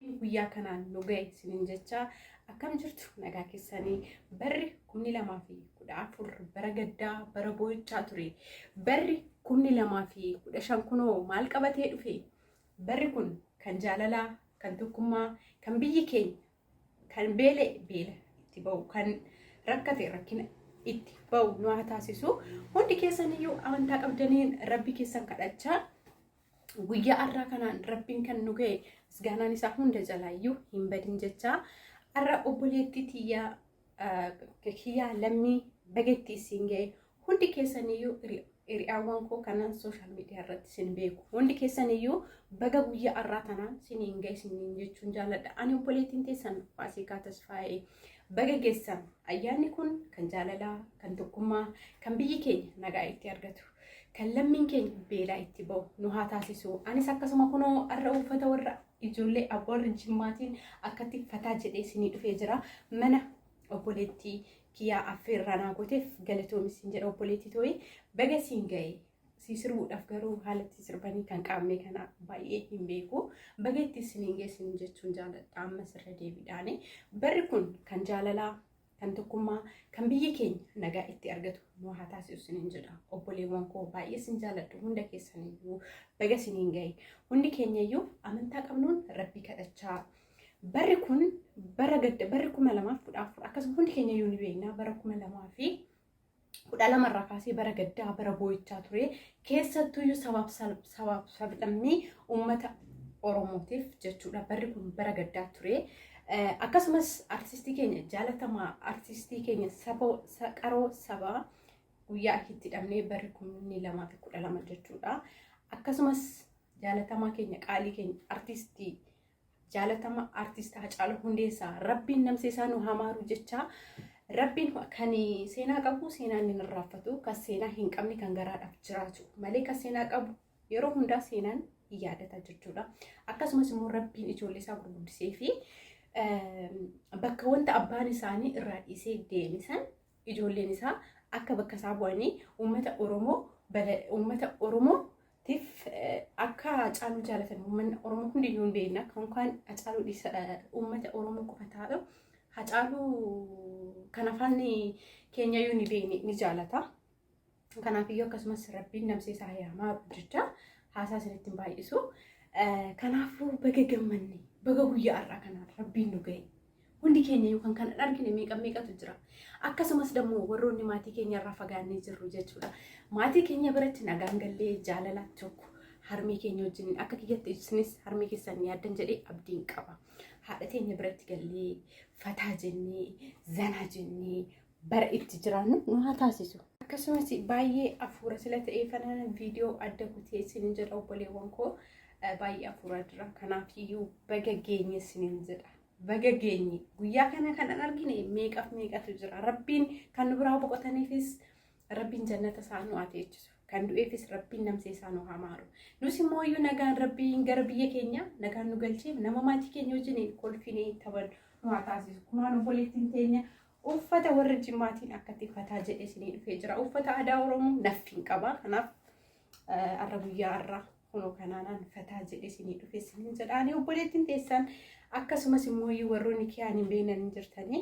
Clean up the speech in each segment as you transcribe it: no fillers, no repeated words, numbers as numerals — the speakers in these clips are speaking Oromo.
guyyaa kanaan nu ga'e isiniin jecha akkam jirtu nagaa keessanii barri 2014 bara gaddaa bara boo'ichaa ture barri 2015 kunoo maal qabatee dhufe barri kun kan jaalalaa kan tokkummaa kan biyyi keenya kan beela itti ba'u kan rakkate rakkina itti ba'u nu haa taasisu hundi keessaniyyuu amantaa qabdaniin rabbi keessan kadhachaa guyyaa har'aa kanaan rabbiin kan nu ga'e misgaanaan isaa hunda jalaayyuu hin badin jecha har'a obboleettii kiyyaa lammii bageettii isin ga'e hundi keessaniyyuu hiriyaawwan koo kanaan sooshaal miidiyaa irratti isin beeku hundi keessaniyyuu baga guyyaa har'aa kanaan isiniin ga'e isiniin jechuun jaaladha ani obboleettiin teessan Faasikaa Tasfaayee baga geessan ayyaanni kun kan jaalalaa kan tokkummaa kan biyyi keenya nagaa itti argatu kan lammiin keenya beelaa itti ba'u nu haa taasisu anis akkasuma kunoo har'a uffata warra ijoollee abboorri jimmaatiin akkatti fataa jedhee isinii dhufee jira mana obboleettii kiyyaa affeerranaa gooteef galatoomisin jedha obboleettii tooyi baga siin ga'e sirbuudhaaf garuu haalatti sirbanii kan qaamee kana baay'ee hin beeku baga itti isiniin geessin jechuun jaaladha ammas irra deebiidhaani barri kun kan jaalalaa kan tokkummaa kan biyyi keenya nagaa itti argatu nu haa taasisu isiniin jedha obboleewwan koo baay'ee sin jaaladhu hunda keessaniyyuu baga isiniin ga'e hundi keenyayyuu amantaa qabnuun rabbii kadhachaa barri kun bara gadda barri 2014 akkasuma hundi keenyayyuu ni beekna bara 2012 irraa kaasee bara gaddaa bara boo'ichaa ture keessattuyyuu sabaaf sablammii uummata oromootiif jechuudha barri kun bara gaddaa ture. Akkasumas artistii keenya jaalatamaa artistii keenya qaroo sabaa guyyaa itti hidhamnee barri 2012 jechuudha. Akkasumas jaalatamaa keenya qaalii keenya artistii jaalatamaa artistaa Haacaaluu Hundeessaa rabbiin namseesaa nu hamaaru jecha rabbiin kan seenaa qabu seenaan hin irraanfatu kan seenaa hin qabne kan garaadhaaf jiraatu malee kan seenaa qabu yeroo hundaa seenaan hin yaadata jechuudha. Akkasumas immoo rabbiin ijoollee isaa gurguddisee fi bakka wanta abbaan isaanii irraa dhiisee deemisan ijoolleen isaa akka bakka isaa bu'anii uummata Oromootiif akka Haacaaluu jaalatan uummanni Oromoo hundiyyuu hin beekna kan Haacaaluu uummata Oromoo qofa taa'u Haacaaluu kan afaan keenyayyuu ni beekne ni jaalata kanaafiyyuu akkasumas rabbiin namseesaa hamaaru jecha haasaa isinitti hin baay'isu kanaafuu baga gammanne baga guyyaa har'aa kanaan rabbiin nu ga'e hundi keenya yookaan kan argine meeqatu jira akkasumas dammoo warroonni maatii keenya irraa fagaannee jirru jechuudha maatii keenya biratti nagaan gallee jaalala tokko harmee keenya wajjin akka kiyyatti isinis harmee keessan yaaddan jedhee abdiin qaba haadha keenya biratti gallee fataa jennee zanaa jennee bara itti jiraannu nu haa taasisu akkasumas baay'ee afuura sila ta'ee fanaan viidiyoo adda kutee isin jedha obboleewwan koo baay'ee afuura jira kanaafiyyuu baga geenye isiniin jedha baga geenye guyyaa kana kan argine meeqatu jira rabbiin kan nu biraa boqotaniifis rabbiin jannata isaa nu haa teechisu kan du'eefis rabbiin namseesaa nu hamaaru nus immoo iyyuu nagaan rabbiin gara biyya keenya nagaan nu galchee nama maatii keenya wajjin kolfinee taphan nu haa taasisu kunaan obboleettiin teenya uffata warra jimmaatiin akkatti fataa jedhee isinii dhufee jira uffata aadaa Oromoo naffiin qaba kanaaf har'a guyyaa har'aa kunoo kanaanaan fataa jedhee isinii dhufee isiniin jedhaanii obboleettiin teessan akkasumas immoo warroonni kiyaan hin beeknan jirtanii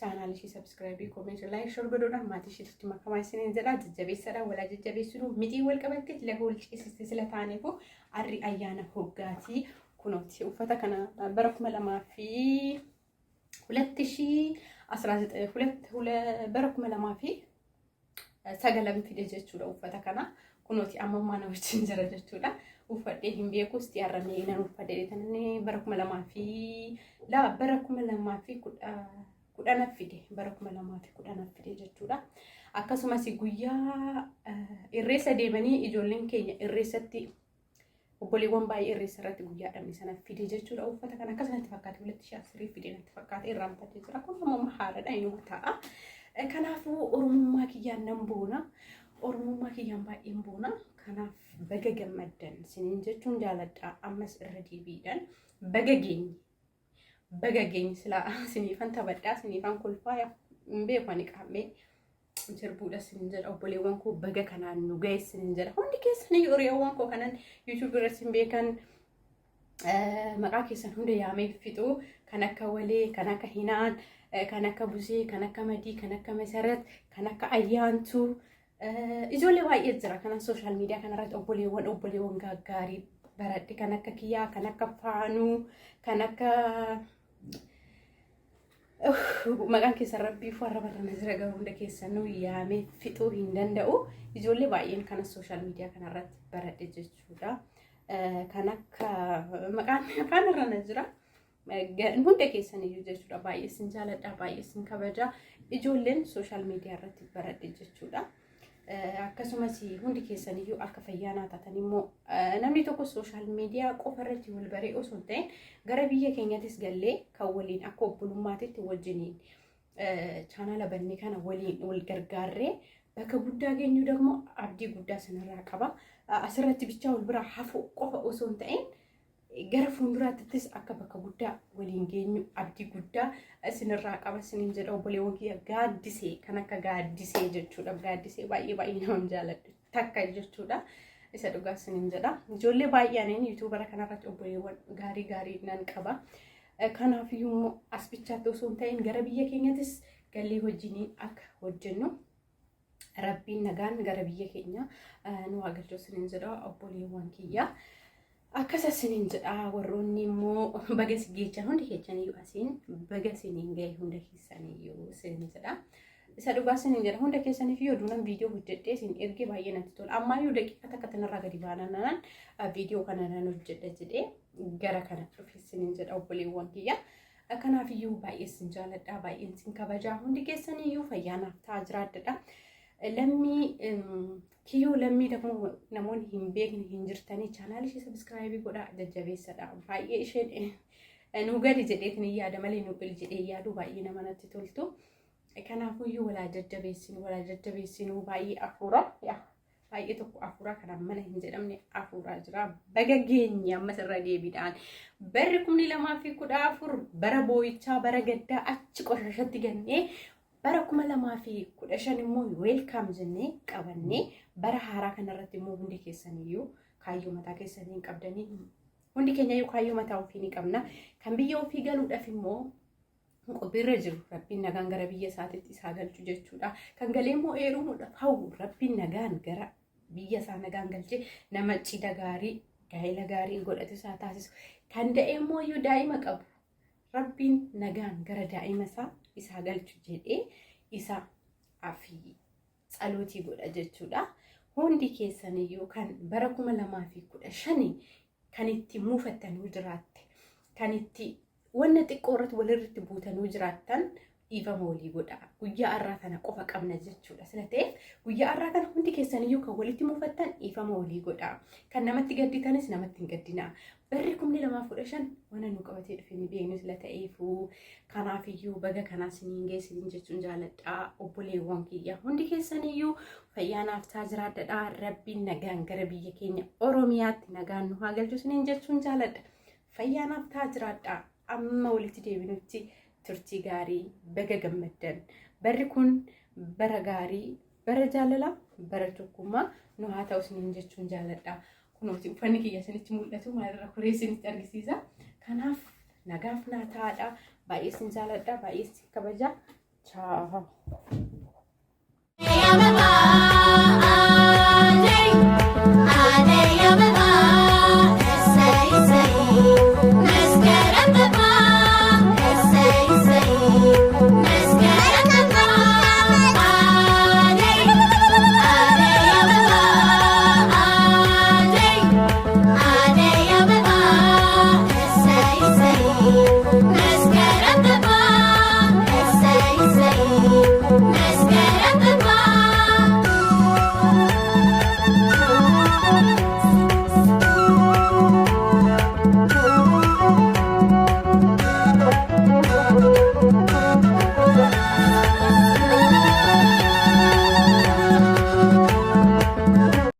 chaanaal ishii sabskiraayibii koomentii laayik shor godhuudhaan maatii ishiitti makamaa isiniin jedha jajjabeessadha walaa jajjabeessinu mitii wal qabattee laga wal ciisiste sila taaneefu harri ayyaana hoggaatii kunooti uffata kana bara 2019 fide jechuudha uffata kana kunooti amma mana wajjin jira jechuudha uffadhee hin beeku isti harramee nan uffadhee tanne bara 2010 fide bara 2010 fide jechuudha akkasumas guyyaa irreessa deemanii ijoolleen keenya irreessatti obboleewwan baay'ee irreessa irratti guyyaa dhabne sana fide jechuudha uffata kana akkasumatti fakkaate 2010 fide natti fakkaate irraanfatee jira kun ammoo haadha inuma ta'a kanaafuu oromummaa kiyyaan nan boona oromummaa kiyyaan baay'een boona kanaaf baga gammaddan isiniin jechuun jaaladha ammas irra deebiidhaan baga geenye sila isiniifan taphadhaa isiniifan kolfaa hin beeku ani qaamee sirbuudha isiniin jedha obboleewwan koo baga kanaan nu ga'e isiniin jedha hundi keessanii hiriyoowwan koo kanan YouTube irratti hin beekan maqaa keessan hunda yaamee fixuu kan akka walee kan akka hinaan kan akka busee kan akka madii kan akka masarat kan akka ayyaantuu ijoollee baay'ee jira kanan sooshaal miidiyaa kanarratti obboleewwan gaggaarii baradhe kan akka kiyyaa kan akka faanuu kan akka maqaan keessan rabbii warra barana jira garuu hunda keessanuu yaamee fixuu hin danda'u ijoollee baay'een kana sooshaal miidiyaa kanarratti baradhe jechuudha. Kan akka maqaan irra jira hunda keessaniyyuu jechuudha baay'ee sin jaaladha baay'ee sin kabaja ijoolleen sooshaal miidiyaa irratti baradhe jechuudha. Akkasumas hundi keessaniyyuu akka fayyaanaa taatan immoo namni tokko sooshaal miidiyaa qofa irratti wal baree osoo hin ta'in gara biyya keenyattis gallee kan waliin akka obbolummaatitti wajjiniin chaanala bannee kana waliin wal gargaarree bakka guddaa geenyu ደግሞ abdii guddaa sanarraa qaba. Asirratti bichaa wal bira hafuu qofa osoo hin ta'in gara fuulduraattis akka bakka guddaa waliin geenyu abdii guddaa isinirraa qaba isiniin jedha obboleewwan kiyya gaaddisee kan akka gaaddisee jechuudha. Gaaddisee baay'ee nama jaaladhu takka jechuudha. Isa dhugaa isiniin jedha. Ijoollee baay'een yuutuubara kanarratti obboleewwan gaarii nan qaba. Kanaafiyyuu as bichaatti osoo hin ta'in gara biyya keenyattis gallee wajjiniin akka hojjennu rabbiin nagaan gara biyya keenya nu agarsiisu isiniin jedha obboleewwan kiyya. Akkasa isiniin jedha warroonni immoo baga geechan hundi keessaniyyuu asiin baga isiniin ga'e hunda keessaniyyuu isiniin jedha. Isa dhugaa isiniin jedha hunda keessaniif yoo duunan viidiyoo hojjedhee isin ergee baay'ee natti tola. Ammayyuu daqiiqa takka tanarraa gadi baanaan viidiyoo kana nan hojjedha jedhee gara kana dhufe isiniin jedha obboleewwan kiyya. Kanaafiyyuu baay'ee sin jaaladha baay'ee sin kabajaa hundi keessaniyyuu fayyaanaaf ta'aa jiraadha. Lammii kiyyoo lammii ደግሞ namoonni hin beekne hin jirtanii chaanaal ishee sabiskiraayibii godhaa jajjabeessadha. Baay'ee isheen nu gadi jedheetin yaada malee nu bil jedhee yaadu baay'ee nama natti toltu. Kanaafiyyuu walaa jajjabeessinu baay'ee afuura baay'ee tokko afuura kanaan mana hin jedhamne afuuraa jira. Baga geenye ammas irra deebiidhaan barri 2014 bara boo'ichaa bara gaddaa achi qorrashatti gannee bara 2015 immoo weelkaam jennee qabannee bara haaraa kanarratti immoo hundi keessaniyyuu kaayyoo mataa keessanii qabdanii hundi keenyayyuu kaayyoo mataa ofii ni qabna. Kan biyya ofii galuudhaaf immoo qophiirra jiru rabbiin nagaan gara biyya isaatiitti isaa galchu jechuudha. Kan galee immoo eerumuudhaaf hawwu rabbiin nagaan gara biyya isaa nagaan galchee nama cidha gaarii gaa'ela gaarii godhatu isaa taasisu. Kan da'e immoo iyyuu daa'ima qabu rabbiin nagaan gara daa'ima isaa galchu jedhee isa afii tsalootii godha jechuudha. Hundi keessaniyyuu kan bara 2015 kan itti muufattanii jiraatte kan itti wanna xiqqoo irratti walirratti buutanii jiraattan dhiifama walii godha. Guyyaa har'aa kana qofa qabna jechuudha. Sila ta'eef guyyaa har'aa kana hundi keessaniyyuu kan walitti muufattan dhiifama walii godha. Kan namatti gadditanis namatti hin gaddina. Barri 2015 wanna nu qabatee dhufe ni beeknu sila ta'eefuu kanaafiyyuu baga kanaa siniin geessiniin jechuun jaaladha obboleewwan kiyya. Hundi keessaniyyuu fayyaanaaf ta'aa jiraadha. Rabbiin nagaan gara biyya keenya Oromiyaatti nagaan nu haa galchu siniin jechuun jaaladha. Fayyaanaaf ta'aa jiraadha. Amma walitti deebinutti turtii gaarii baga gammaddan. Barri kun bara gaarii bara jaalala bara tokkummaa nu haa ta'u siniin jechuun jaaladha. Kunooti uffanni kiyya isinitti mul'atu maalirra kuree isinitti argisiisa. Kanaaf nagaaf naa ta'aadha. Baay'ee sin jaaladha baay'ee sin kabaja. Ciao.